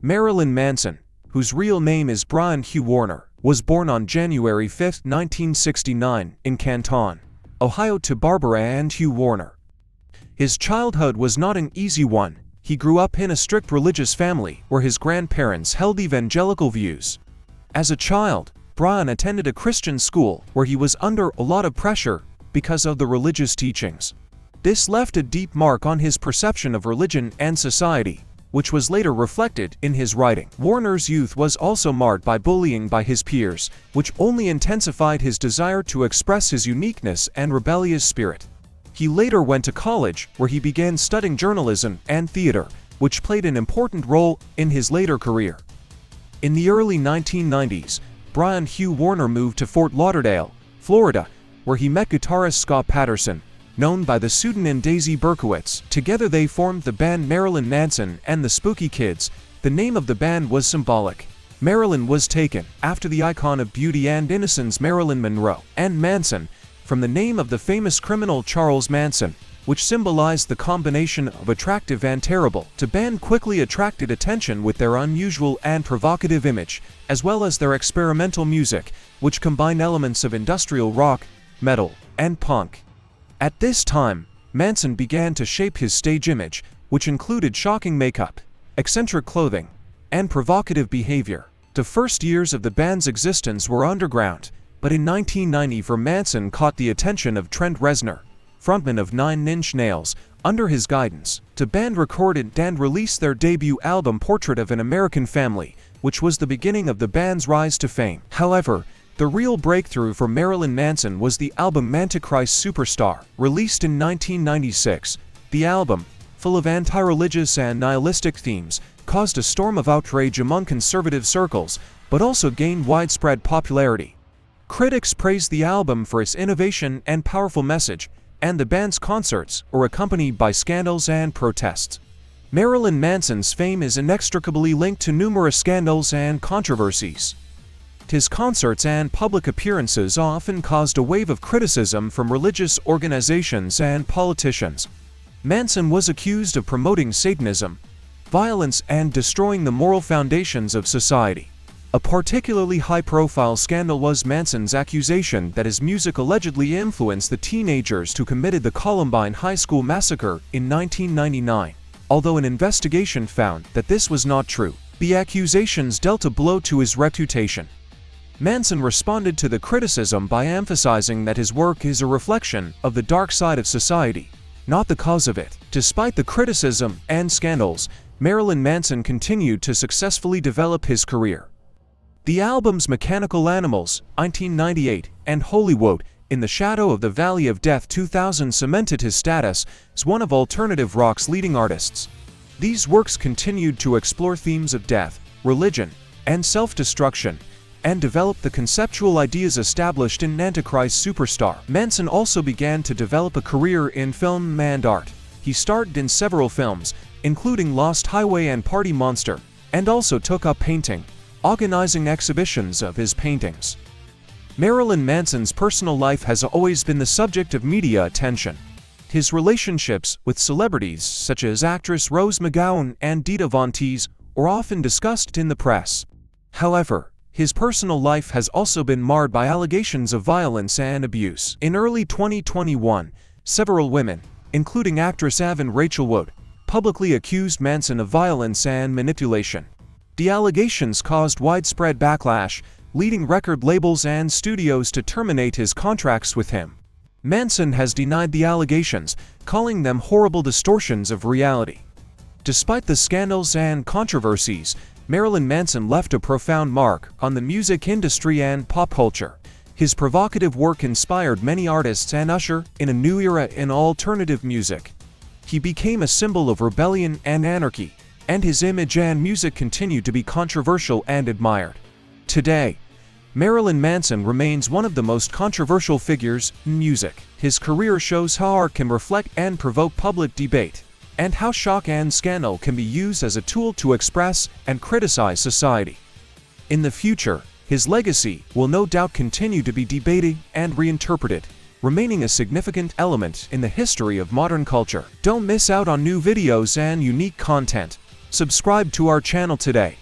Marilyn Manson, whose real name is Brian Hugh Warner, was born on January 5, 1969, in Canton, Ohio to Barbara and Hugh Warner. His childhood was not an easy one. He grew up in a strict religious family where his grandparents held evangelical views. As a child, Brian attended a Christian school where he was under a lot of pressure because of the religious teachings. This left a deep mark on his perception of religion and society, which was later reflected in his writing. Warner's youth was also marred by bullying by his peers, which only intensified his desire to express his uniqueness and rebellious spirit. He later went to college, where he began studying journalism and theater, which played an important role in his later career. In the early 1990s, Brian Hugh Warner moved to Fort Lauderdale, Florida, where he met guitarist Scott Patterson, known by the pseudonym Daisy Berkowitz. Together they formed the band Marilyn Manson and the Spooky Kids. The name of the band was symbolic. Marilyn was taken after the icon of beauty and innocence Marilyn Monroe, and Manson from the name of the famous criminal Charles Manson, which symbolized the combination of attractive and terrible. The band quickly attracted attention with their unusual and provocative image, as well as their experimental music, which combined elements of industrial rock, metal, and punk. At this time, Manson began to shape his stage image, which included shocking makeup, eccentric clothing, and provocative behavior. The first years of the band's existence were underground, but in 1990 Manson caught the attention of Trent Reznor, frontman of Nine Inch Nails. Under his guidance, the band recorded and released their debut album Portrait of an American Family, which was the beginning of the band's rise to fame. However, the real breakthrough for Marilyn Manson was the album Antichrist Superstar, released in 1996. The album, full of anti-religious and nihilistic themes, caused a storm of outrage among conservative circles, but also gained widespread popularity. Critics praised the album for its innovation and powerful message, and the band's concerts were accompanied by scandals and protests. Marilyn Manson's fame is inextricably linked to numerous scandals and controversies. His concerts and public appearances often caused a wave of criticism from religious organizations and politicians. Manson was accused of promoting Satanism, violence, and destroying the moral foundations of society. A particularly high-profile scandal was Manson's accusation that his music allegedly influenced the teenagers who committed the Columbine High School massacre in 1999. Although an investigation found that this was not true, the accusations dealt a blow to his reputation. Manson responded to the criticism by emphasizing that his work is a reflection of the dark side of society, not the cause of it. Despite the criticism and scandals, Marilyn Manson continued to successfully develop his career. The albums Mechanical Animals, 1998, and Hollywood, In the Shadow of the Valley of Death, 2000 cemented his status as one of alternative rock's leading artists. These works continued to explore themes of death, religion, and self-destruction, and developed the conceptual ideas established in Antichrist Superstar. Manson also began to develop a career in film and art. He starred in several films, including Lost Highway and Party Monster, and also took up painting, organizing exhibitions of his paintings. Marilyn Manson's personal life has always been the subject of media attention. His relationships with celebrities such as actress Rose McGowan and Dita Von Teese were often discussed in the press. However, his personal life has also been marred by allegations of violence and abuse. In early 2021, several women, including actress Evan Rachel Wood, publicly accused Manson of violence and manipulation. The allegations caused widespread backlash, leading record labels and studios to terminate his contracts with him. Manson has denied the allegations, calling them horrible distortions of reality. Despite the scandals and controversies, Marilyn Manson left a profound mark on the music industry and pop culture. His provocative work inspired many artists and ushered in a new era in alternative music. He became a symbol of rebellion and anarchy, and his image and music continue to be controversial and admired. Today, Marilyn Manson remains one of the most controversial figures in music. His career shows how art can reflect and provoke public debate, and how shock and scandal can be used as a tool to express and criticize society. In the future, his legacy will no doubt continue to be debated and reinterpreted, remaining a significant element in the history of modern culture. Don't miss out on new videos and unique content. Subscribe to our channel today.